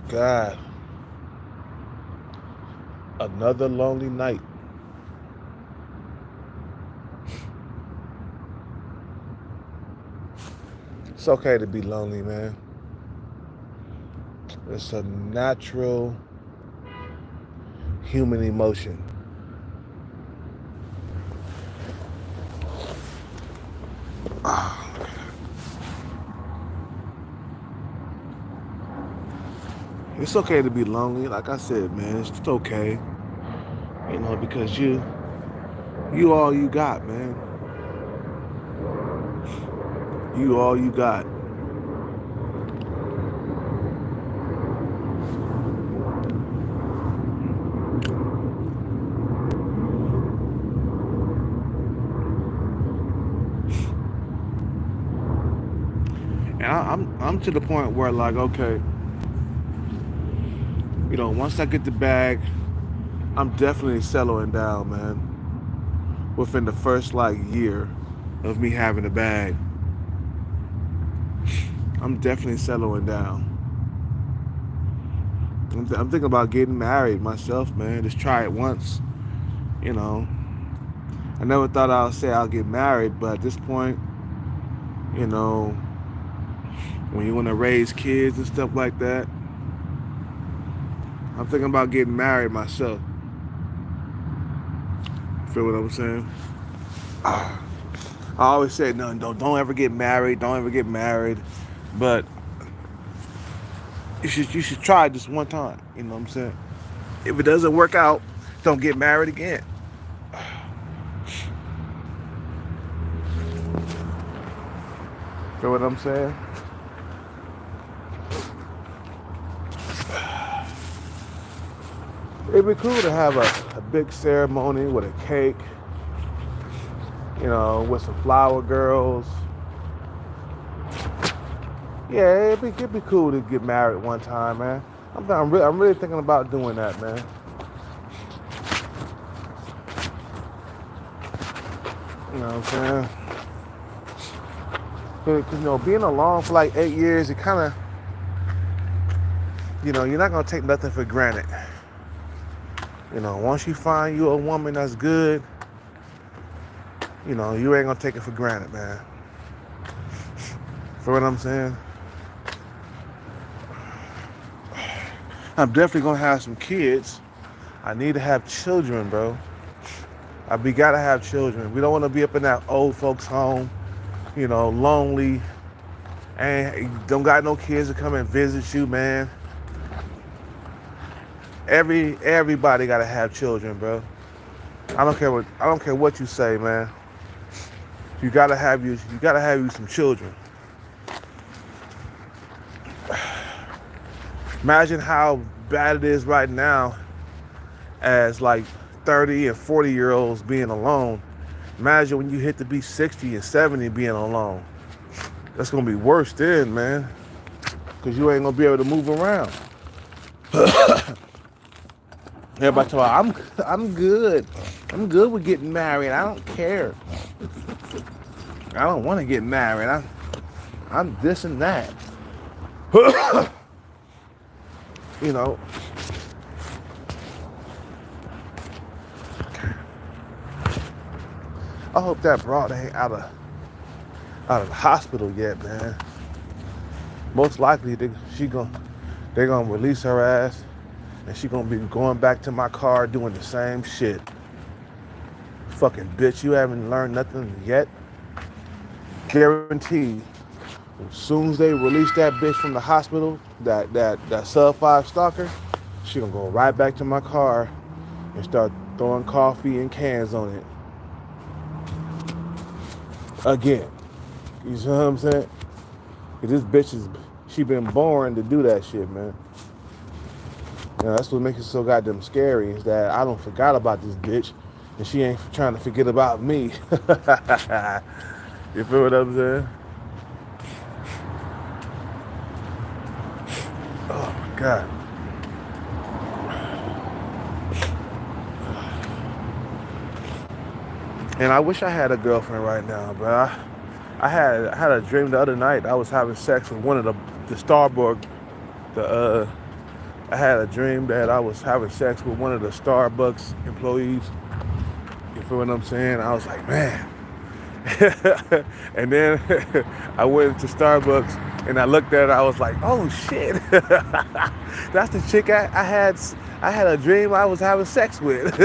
God. Another lonely night. It's okay to be lonely, man. It's a natural human emotion. It's okay to be lonely. Like I said, man, it's just okay. You know, because you all you got, man. You all you got. And I'm to the point where like, okay, you know, once I get the bag, I'm definitely settling down, man. Within the first like year of me having a bag, I'm definitely settling down. I'm thinking about getting married myself, man. Just try it once, you know. I never thought I'll say I'll get married, but at this point, you know, when you want to raise kids and stuff like that, I'm thinking about getting married myself. Feel what I'm saying? I always say no, don't ever get married, don't ever get married, but you should try it just one time. You know what I'm saying? If it doesn't work out, don't get married again. Feel what I'm saying? It'd be cool to have a big ceremony with a cake, you know, with some flower girls. Yeah, it'd be cool to get married one time, man. I'm really thinking about doing that, man. You know what I'm saying? Because, you know, being alone for like 8 years, it kind of, you know, you're not going to take nothing for granted. You know, once you find you a woman that's good, you know, you ain't going to take it for granted, man. For what I'm saying? I'm definitely going to have some kids. I need to have children, bro. We got to have children. We don't want to be up in that old folks home, you know, lonely, and don't got no kids to come and visit you, man. Everybody gotta have children, bro. I don't care what you say, man. You gotta have you some children. Imagine how bad it is right now as like 30 and 40-year-olds being alone. Imagine when you hit to be 60 and 70 being alone. That's gonna be worse then, man. Cause you ain't gonna be able to move around. Everybody talking, I'm good. I'm good with getting married. I don't care. I don't want to get married. I'm this and that. You know. I hope that broad ain't out of the hospital yet, man. Most likely they're gonna release her ass, and she gonna be going back to my car doing the same shit. Fucking bitch, you haven't learned nothing yet. Guaranteed. As soon as they release that bitch from the hospital, that sub 5 stalker, she gonna go right back to my car and start throwing coffee and cans on it. Again. You see what I'm saying? This bitch she been born to do that shit, man. You know, that's what makes it so goddamn scary, is that I don't forgot about this bitch and she ain't trying to forget about me. You feel what I'm saying? Oh my God. And I wish I had a girlfriend right now, but I had a dream the other night. I was having sex with one of the Starbucks. I had a dream that I was having sex with one of the Starbucks employees. You feel what I'm saying? I was like, man. And then I went to Starbucks and I looked at it. I was like, oh shit. That's the chick I had a dream I was having sex with.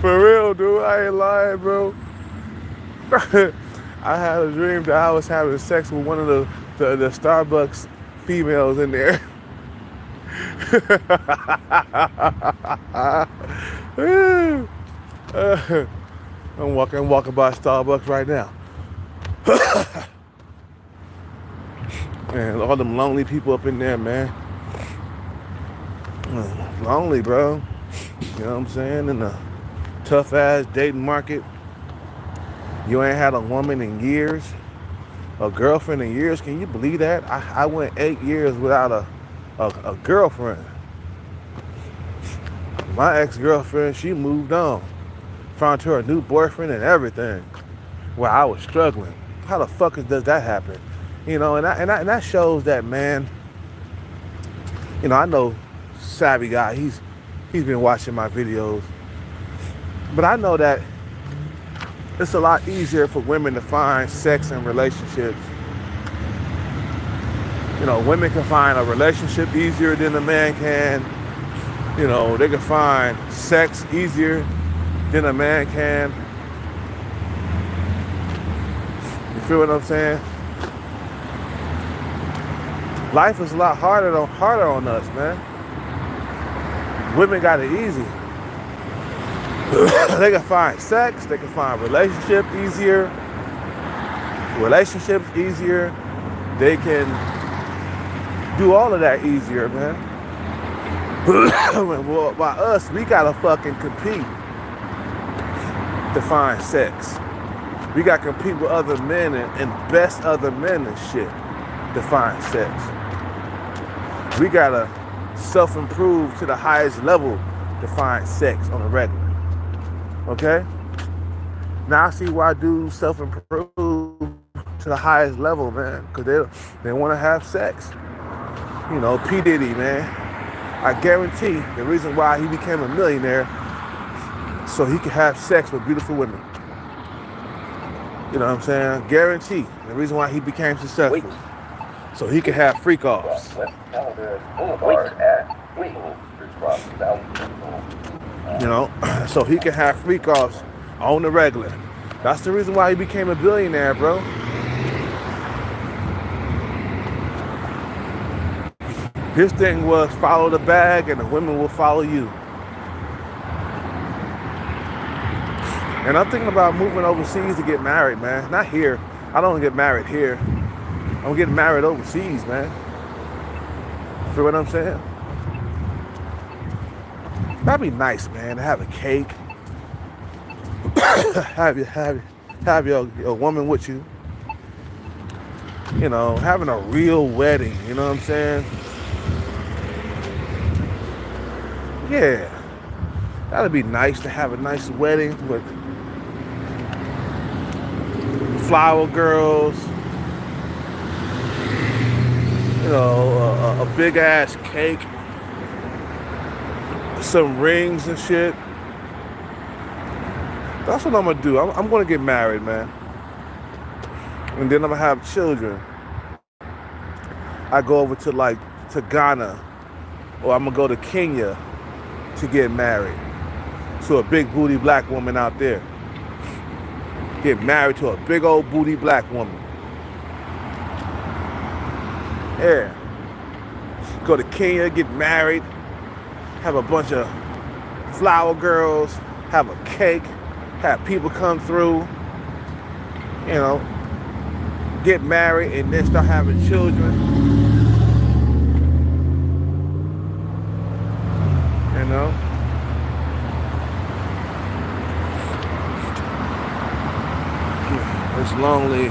For real, dude. I ain't lying, bro. I had a dream that I was having sex with one of the Starbucks females in there. I'm walking by Starbucks right now. And all them lonely people up in there, man. Lonely, bro. You know what I'm saying? In the tough ass dating market. You ain't had a woman in years, a girlfriend in years. Can you believe that? I went 8 years without a girlfriend. My ex-girlfriend, she moved on. Found her a new boyfriend and everything. Well, I was struggling. How the fuck does that happen? You know, and that shows that, man. You know, I know Savvy Guy. He's been watching my videos, but I know that it's a lot easier for women to find sex in relationships. You know, women can find a relationship easier than a man can. You know, they can find sex easier than a man can. You feel what I'm saying? Life is a lot harder on us, man. Women got it easy. They can find sex, they can find relationships easier. They can do all of that easier, man. Well, by us, we gotta fucking compete to find sex. We gotta compete with other men and best other men and shit to find sex. We gotta self-improve to the highest level to find sex on a regular. Okay? Now I see why dudes self-improve to the highest level, man, because they want to have sex. You know, P. Diddy, man. I guarantee the reason why he became a millionaire so he could have sex with beautiful women. You know what I'm saying? Guarantee the reason why he became successful. So he could have freak offs. You know, so he can have freak offs on the regular. That's the reason why he became a billionaire, bro. His thing was follow the bag and the women will follow you. And I'm thinking about moving overseas to get married, man. Not here. I don't get married here. I'm getting married overseas, man. Feel what I'm saying? That'd be nice, man, to have a cake. have your woman with you. You know, having a real wedding, you know what I'm saying? Yeah. That'd be nice to have a nice wedding with flower girls, you know, a big ass cake, some rings and shit. That's what I'm gonna do. I'm gonna get married, man. And then I'm gonna have children. I go over to Ghana, or I'm gonna go to Kenya to get married to a big booty black woman out there. Get married to a big old booty black woman. Yeah. Go to Kenya, get married, have a bunch of flower girls, have a cake, have people come through, you know, get married and then start having children. You know? It's lonely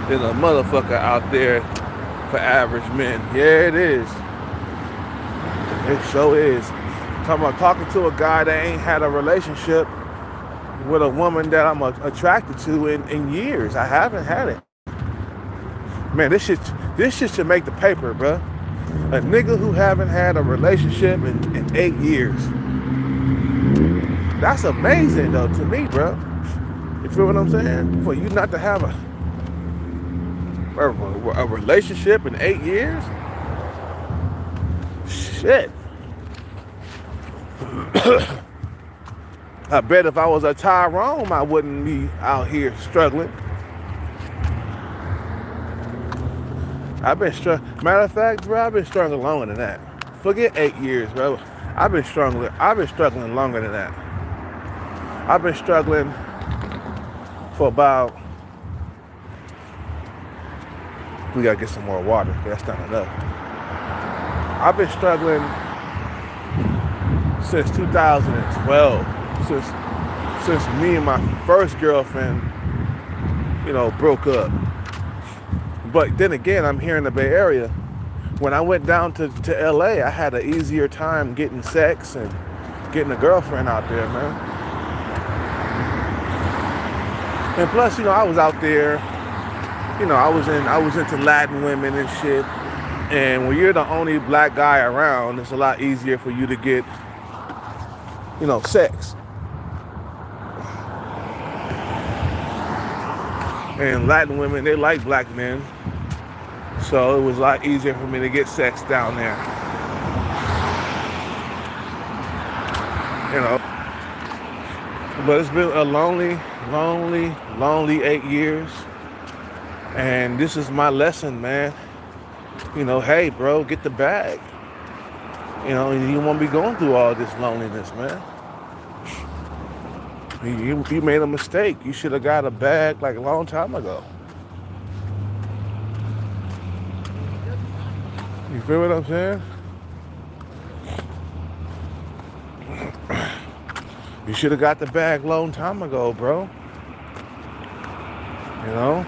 than a motherfucker out there for average men. Yeah, it is. It sure is. Talking to a guy that ain't had a relationship with a woman that I'm attracted to in years. I haven't had it. Man, this shit should make the paper, bro. A nigga who haven't had a relationship in 8 years. That's amazing, though, to me, bro. You feel what I'm saying? For you not to have a relationship in 8 years? Shit. I bet if I was a Tyrone, I wouldn't be out here struggling. I've been struggling. Matter of fact, bro, I've been struggling longer than that. Forget 8 years, bro. I've been struggling longer than that. I've been struggling for about. We gotta get some more water. That's not enough. I've been struggling since 2012. Since me and my first girlfriend, you know, broke up. But then again, I'm here in the Bay Area. When I went down to LA, I had an easier time getting sex and getting a girlfriend out there, man. And plus, you know, I was out there, you know, I was into Latin women and shit. And when you're the only black guy around, it's a lot easier for you to get, you know, sex. And Latin women, they like black men. So it was a lot easier for me to get sex down there. You know. But it's been a lonely 8 years. And this is my lesson, man. You know, hey, bro, get the bag. You know, you won't be going through all this loneliness, man. You made a mistake. You should have got a bag like a long time ago. You feel what I'm saying? You should have got the bag a long time ago, bro. You know?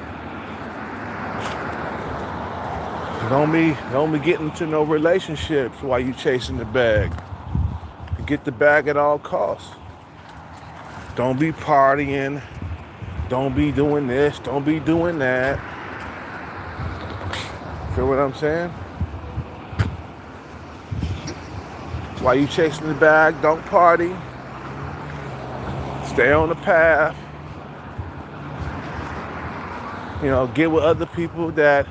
Don't be getting into no relationships while you chasing the bag. You get the bag at all costs. Don't be partying. Don't be doing this. Don't be doing that. Feel what I'm saying? While you chasing the bag, don't party. Stay on the path. You know, get with other people that's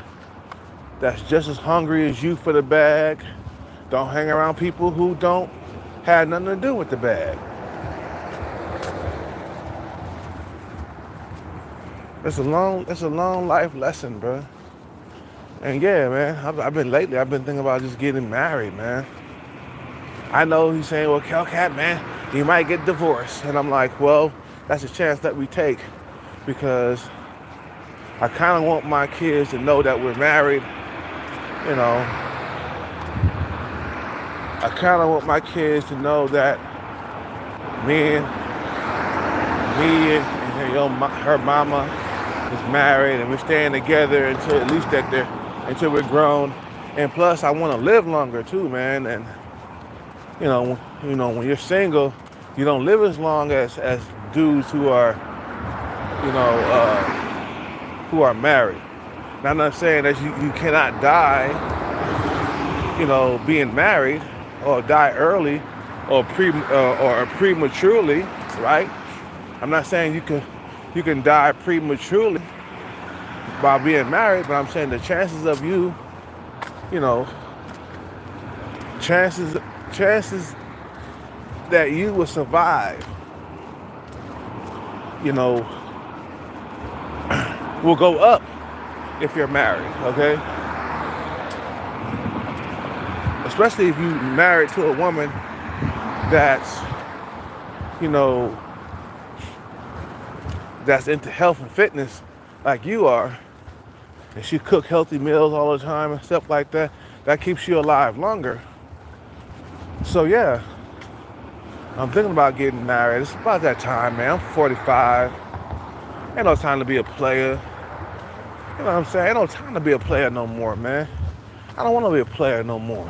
just as hungry as you for the bag. Don't hang around people who don't have nothing to do with the bag. It's a long life lesson, bro. And yeah, man, I've been thinking about just getting married, man. I know he's saying, well, Kelcat, man, you might get divorced. And I'm like, well, that's a chance that we take because I kind of want my kids to know that we're married. You know, I kind of want my kids to know that me and her mama is married and we're staying together until at least that until we're grown. And plus, I want to live longer too, man. And when you're single, you don't live as long as dudes who are, who are married. Now, I'm not saying that you cannot die, being married, or die early, or prematurely, right? I'm not saying you can die prematurely by being married, but I'm saying the chances of you, chances that you will survive, will go up if you're married, okay? Especially if you're married to a woman that's, that's into health and fitness like you are, and she cook healthy meals all the time and stuff like that, that keeps you alive longer. So yeah, I'm thinking about getting married. It's about that time, man. I'm 45. Ain't no time to be a player. You know what I'm saying? Ain't no time to be a player no more, man. I don't want to be a player no more.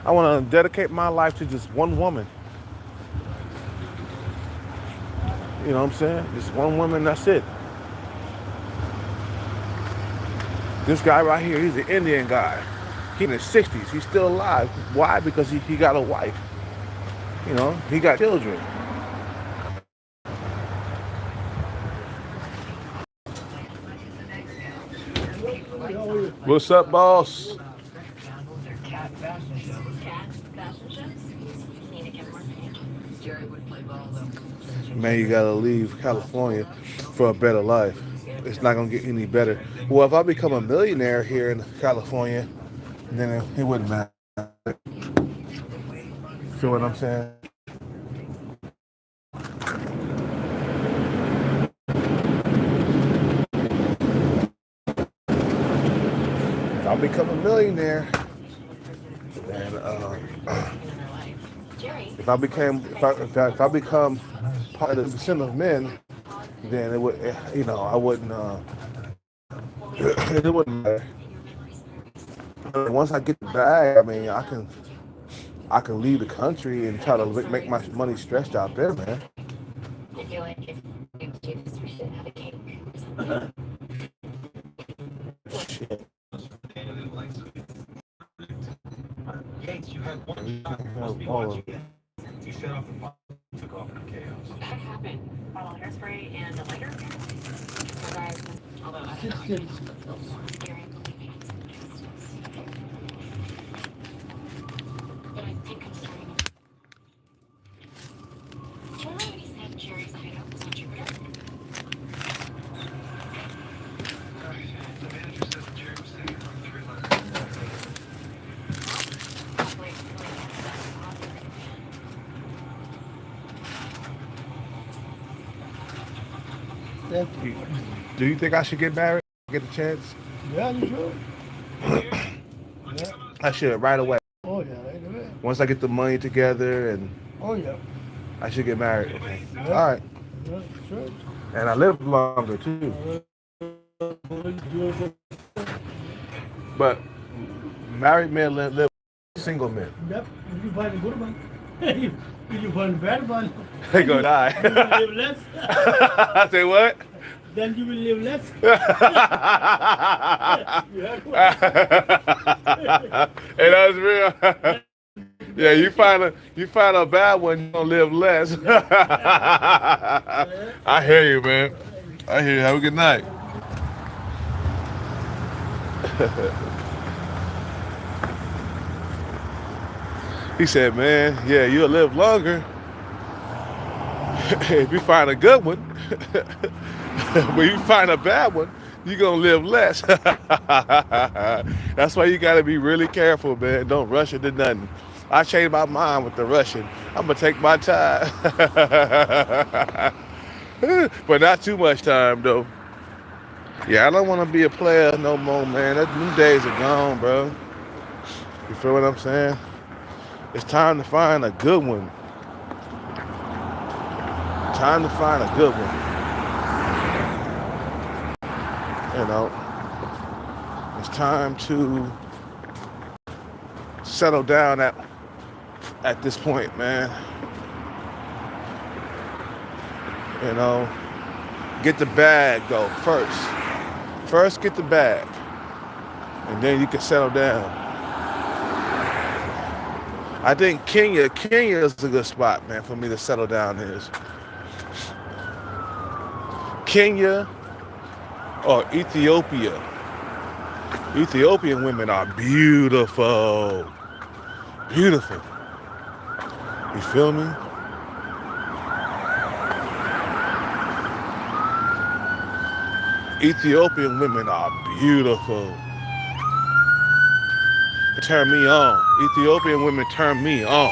I want to dedicate my life to just one woman. You know what I'm saying? Just one woman, that's it. This guy right here, he's an Indian guy. He's in his 60s. He's still alive. Why? Because he got a wife. He got children. What's up, boss? Man, you gotta leave California for a better life. It's not gonna get any better. Well, if I become a millionaire here in California, then it wouldn't matter. Feel what I'm saying? If I become a millionaire, then if I become part of the percent of men, then it would, I wouldn't. It wouldn't matter. Once I get the bag, I mean, I can leave the country and try to make my money stretched out there, man. I feel like if we do this, we should have a cake. Shit. You had one shot. Must be watching it. You set off the fire. Took off in chaos. What happened? Bottle of hairspray and a lighter? Although I don't know. Scary. But I think I'm starting to... Do you know what he said Jerry's hideout was on Jupiter? The manager said that Jerry was staying on 3 letters. Do you think I should get married? Get a chance? Yeah, you should. Yeah. I should right away. Oh yeah, right away. Once I get the money together and Oh yeah. I should get married. Okay. Yeah. All right. Yeah, sure. And I live longer too. But married men live single men. Yep. If you find a good one. If you find a bad one, They gonna die. you will live less. I say what? Then you will live less. Hey, that's real. Yeah, you find a bad one, you gonna live less. I hear you, man. I hear you. Have a good night. He said, man, yeah, you'll live longer if you find a good one. But you find a bad one, you're gonna live less. That's why you gotta be really careful, man. Don't rush into nothing. I changed my mind with the rushing. I'm gonna take my time. But not too much time though. Yeah, I don't wanna be a player no more, man. Them days are gone, bro. You feel what I'm saying? It's time to find a good one. Time to find a good one. You know, it's time to settle down at this point, man. You know, get the bag though first. First get the bag, and then you can settle down. I think Kenya is a good spot, man, for me to settle down is. Kenya or Ethiopia. Ethiopian women are beautiful. Beautiful. You feel me? Ethiopian women are beautiful. Turn me on. Ethiopian women turn me on.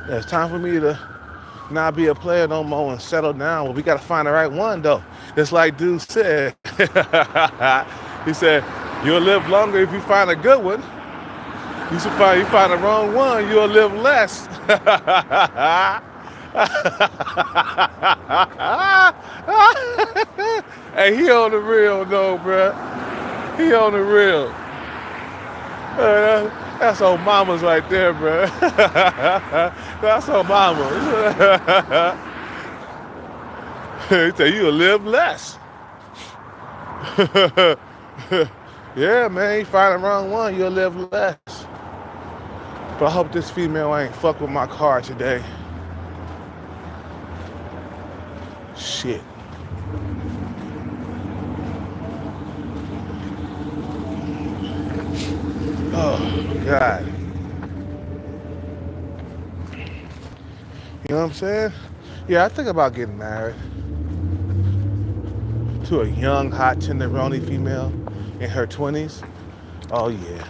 Yeah, it's time for me to not be a player no more and settle down. Well, we gotta find the right one though. It's like dude said. He said, you'll live longer if you find a good one. You find the wrong one, you'll live less. Hey, he on the real though, bruh. He on the real. That's old mamas right there, bruh. That's old mamas. He said you'll live less. Yeah, man, you find the wrong one, you'll live less. But I hope this female ain't fuck with my car today. Shit. Oh, God. You know what I'm saying? Yeah, I think about getting married to a young, hot, tenderoni female in her 20s. Oh, yeah.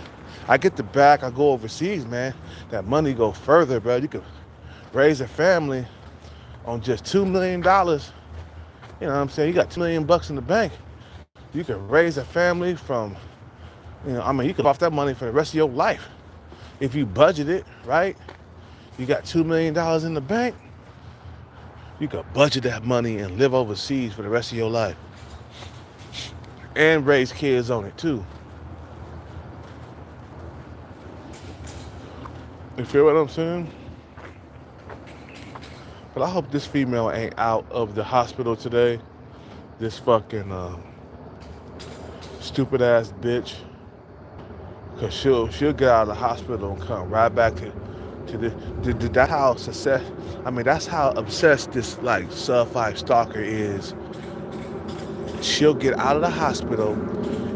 I get the back, I go overseas, man. That money go further, bro. You could raise a family on just $2 million. You know what I'm saying? You got $2 million in the bank. You could raise a family from, you could off that money for the rest of your life. If you budget it, right? You got $2 million in the bank. You could budget that money and live overseas for the rest of your life. And raise kids on it too. You feel what I'm saying? But I hope this female ain't out of the hospital today. This fucking stupid ass bitch. Cause she'll get out of the hospital and come right back to that how success. I mean, that's how obsessed this like sub-5 stalker is. She'll get out of the hospital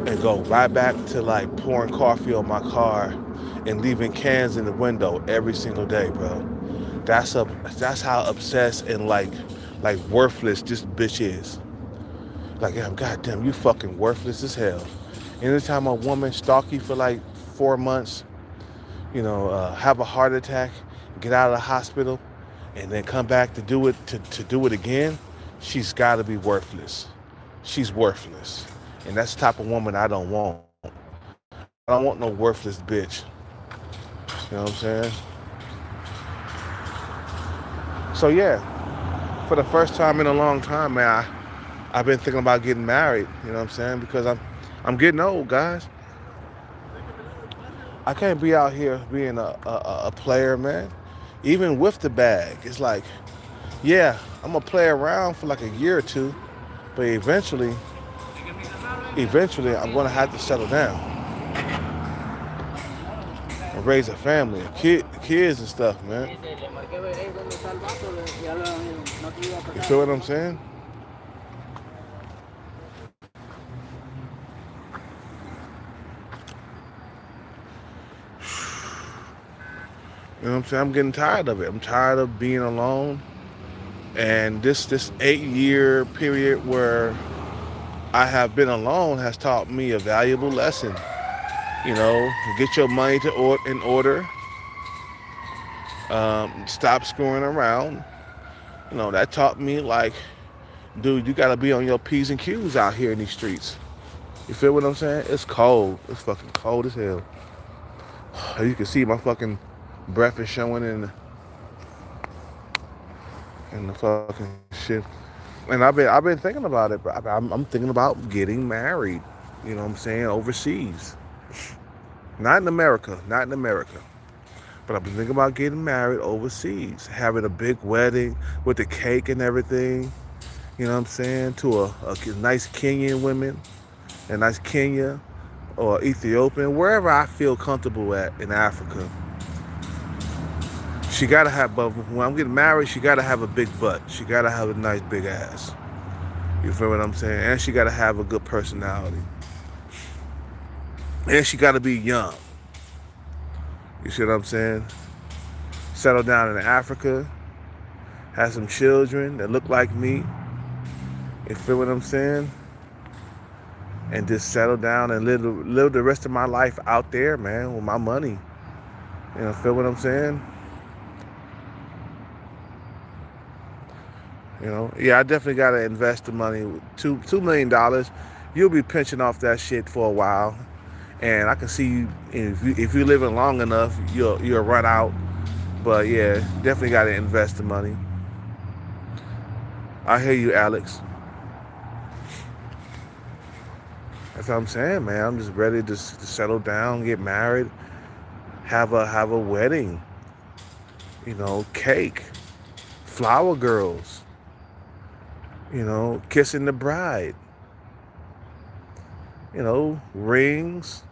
and go right back to like pouring coffee on my car and leaving cans in the window every single day, bro. That's how obsessed and like worthless this bitch is. Like, yeah, goddamn, you fucking worthless as hell. Anytime a woman stalk you for like 4 months, have a heart attack, get out of the hospital, and then come back to do it to do it again, she's got to be worthless. She's worthless, and that's the type of woman I don't want. I don't want no worthless bitch. You know what I'm saying? So yeah, for the first time in a long time, man, I've been thinking about getting married. You know what I'm saying? Because I'm getting old, guys. I can't be out here being a player, man. Even with the bag, it's like, yeah, I'm gonna play around for like a year or two, but eventually, I'm gonna have to settle down and raise a family, kids and stuff, man. You feel what I'm saying? You know what I'm saying? I'm getting tired of it. I'm tired of being alone. And this 8 year period where I have been alone has taught me a valuable lesson. You know, get your money in order. Stop screwing around. You know, that taught me like, dude, you gotta be on your P's and Q's out here in these streets. You feel what I'm saying? It's cold. It's fucking cold as hell. You can see my fucking breath is showing in the fucking shit. And I've been thinking about it. But I'm thinking about getting married. You know what I'm saying? Overseas, not in America, not in America. But I've been thinking about getting married overseas, having a big wedding with the cake and everything. You know what I'm saying? To a nice Kenyan woman, a nice Kenya or Ethiopian, wherever I feel comfortable at in Africa. She gotta have, but when I'm getting married, she gotta have a big butt. She gotta have a nice big ass. You feel what I'm saying? And she gotta have a good personality. And she gotta be young. You see what I'm saying? Settle down in Africa, have some children that look like me. You feel what I'm saying? And just settle down and live the rest of my life out there, man, with my money. You know, feel what I'm saying? You know, yeah, I definitely gotta invest the money. $2 million. You'll be pinching off that shit for a while, and I can see you if you living long enough, you'll run out. But yeah, definitely gotta invest the money. I hear you, Alex. That's what I'm saying, man. I'm just ready to settle down, get married, have a wedding. You know, cake, flower girls. You know, kissing the bride. You know, rings.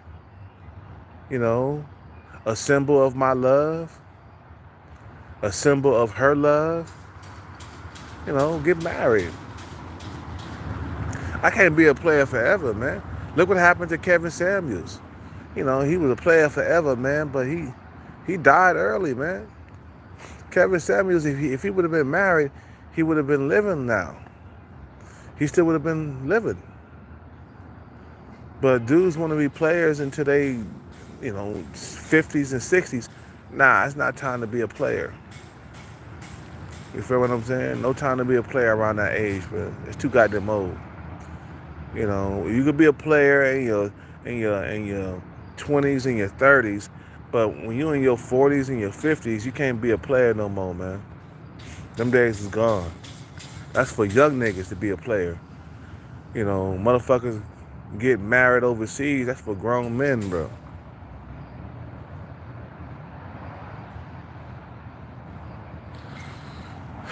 You know, a symbol of my love, a symbol of her love. You know, get married. I can't be a player forever, man. Look what happened to Kevin Samuels. You know, he was a player forever, man, but he died early, man. Kevin Samuels, if he would have been married, he would have been living now. He still would have been living. But dudes want to be players until they, you know, 50s and 60s. Nah, it's not time to be a player. You feel what I'm saying? No time to be a player around that age, bro. It's too goddamn old. You know, you could be a player in your 20s and your 30s, but when you're in your 40s and your 50s, you can't be a player no more, man. Them days is gone. That's for young niggas to be a player. You know, motherfuckers get married overseas, that's for grown men, bro.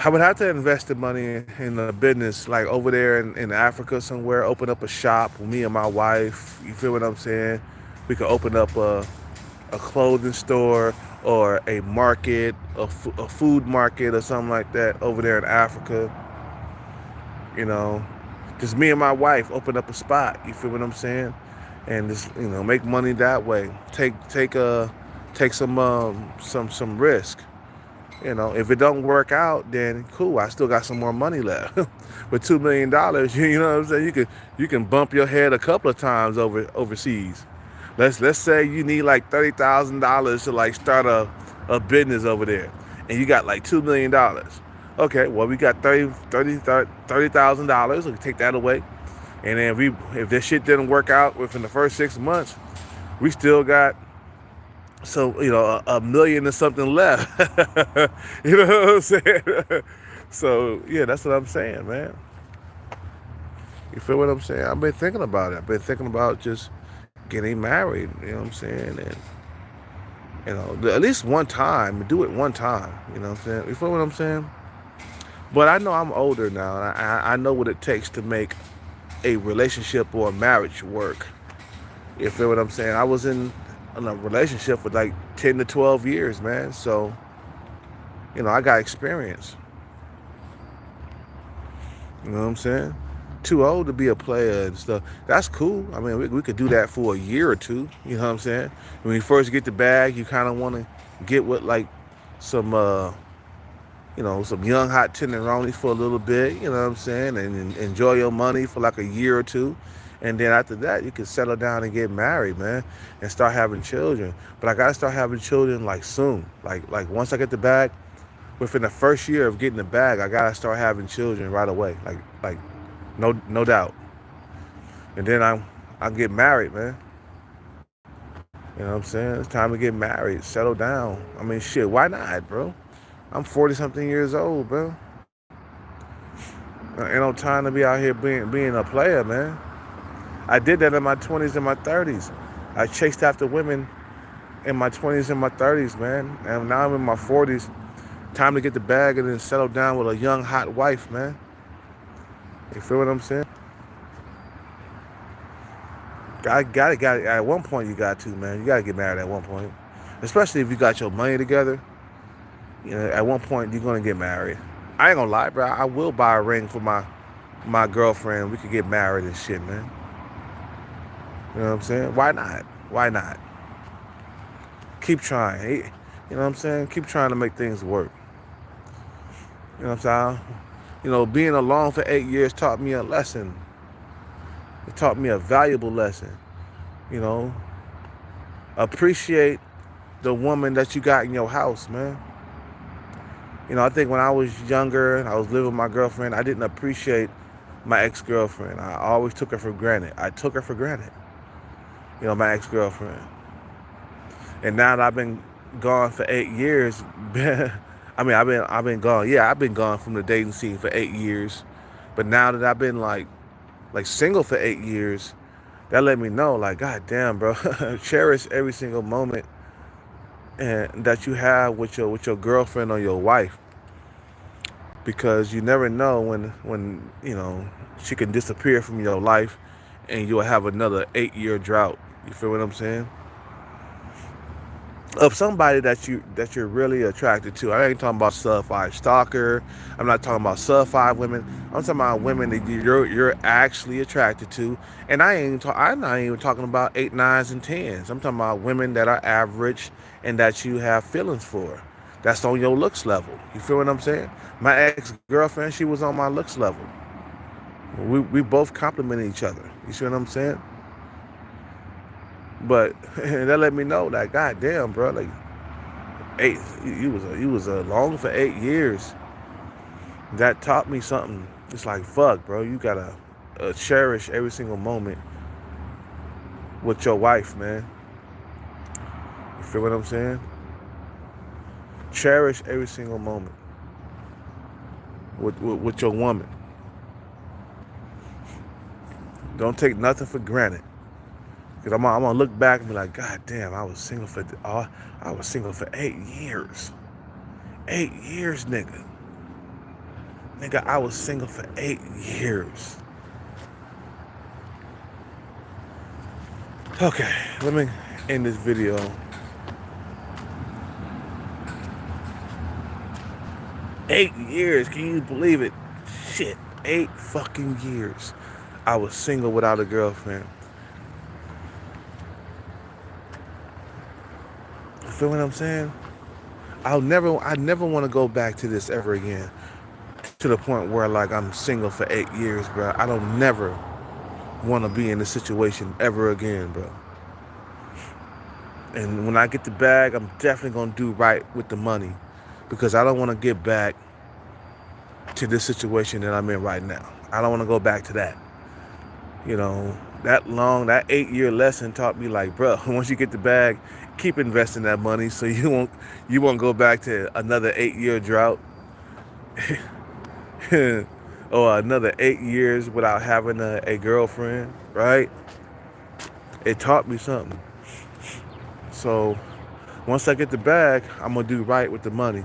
I would have to invest the money in a business like over there in Africa somewhere, open up a shop with me and my wife. You feel what I'm saying? We could open up a clothing store or a market, a food market or something like that over there in Africa. You know, just me and my wife open up a spot. You feel what I'm saying? And just, you know, make money that way. Take some risk. You know, if it don't work out, then cool. I still got some more money left. With $2 million, you know what I'm saying? You can bump your head a couple of times overseas. Let's say you need like $30,000 to like start a business over there, and you got like $2 million. Okay, well we got $30,000. We can take that away, and then if this shit didn't work out within the first 6 months, we still got. So, you know, a million or something left. You know what I'm saying? So, yeah, that's what I'm saying, man. You feel what I'm saying? I've been thinking about it. I've been thinking about just getting married, you know what I'm saying? And, you know, at least one time, do it one time, you know what I'm saying? You feel what I'm saying? But I know I'm older now, and I know what it takes to make a relationship or a marriage work. You feel what I'm saying? I was in a relationship for like 10 to 12 years, man. So, you know, I got experience. You know what I'm saying? Too old to be a player and stuff. That's cool. I mean, we could do that for a year or two. You know what I'm saying? When you first get the bag, you kind of want to get with like some some young hot tenderonis for a little bit, you know what I'm saying, and enjoy your money for like a year or two. And then after that, you can settle down and get married, man, and start having children. But I gotta start having children like soon. Like once I get the bag, within the first year of getting the bag, I gotta start having children right away. Like no doubt. And then I'll get married, man. You know what I'm saying? It's time to get married, settle down. I mean, shit, why not, bro? I'm 40 something years old, bro. Ain't no time to be out here being a player, man. I did that in my 20s and my 30s. I chased after women in my 20s and my 30s, man. And now I'm in my 40s. Time to get the bag and then settle down with a young, hot wife, man. You feel what I'm saying? Got it. At one point, you got to, man. You got to get married at one point. Especially if you got your money together. You know, at one point, you're going to get married. I ain't going to lie, bro. I will buy a ring for my girlfriend. We could get married and shit, man. You know what I'm saying? Why not? Why not? Keep trying. You know what I'm saying? Keep trying to make things work. You know what I'm saying? You know, being alone for 8 years taught me a lesson. It taught me a valuable lesson. You know, appreciate the woman that you got in your house, man. You know, I think when I was younger and I was living with my girlfriend, I didn't appreciate my ex-girlfriend. I always took her for granted. I took her for granted. You know, my ex-girlfriend. And now that I've been gone for 8 years, I mean, I've been gone. Yeah, I've been gone from the dating scene for 8 years. But now that I've been like single for 8 years, that let me know, like, God damn, bro, cherish every single moment and that you have with your girlfriend or your wife, because you never know when you know she can disappear from your life, and you'll have another 8-year drought. You feel what I'm saying? Of somebody that you're really attracted to. I ain't talking about sub 5 stalker. I'm not talking about sub 5 women. I'm talking about women that you're actually attracted to. And I'm not even talking about 8, 9s, and 10s. I'm talking about women that are average and that you have feelings for. That's on your looks level. You feel what I'm saying? My ex-girlfriend, she was on my looks level. We both complimented each other. You see what I'm saying? But that let me know that, God damn, bro, like, you was alone for 8 years. That taught me something. It's like, fuck, bro, you gotta cherish every single moment with your wife, man. You feel what I'm saying? Cherish every single moment with your woman. Don't take nothing for granted. Cause I'm gonna look back and be like, God damn, I was single for 8 years. 8 years, nigga. Nigga, I was single for 8 years. Okay, let me end this video. Eight years, can you believe it? Shit, 8 fucking years. I was single without a girlfriend. You feel what I'm saying? I never want to go back to this ever again. To the point where, like, I'm single for 8 years, bro. I don't never want to be in this situation ever again, bro. And when I get the bag, I'm definitely going to do right with the money, because I don't want to get back to this situation that I'm in right now. I don't want to go back to that. You know, that 8-year lesson taught me, like, bro, once you get the bag, keep investing that money so you won't go back to another 8-year drought. Or another 8 years without having a girlfriend, right? It taught me something. So once I get the bag, I'm gonna do right with the money.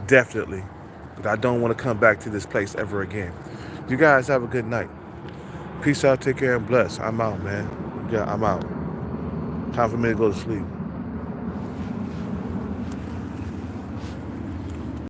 Definitely. But I don't want to come back to this place ever again. You guys have a good night. Peace out, take care, and bless. I'm out, man. Yeah, I'm out. Time for me to go to sleep.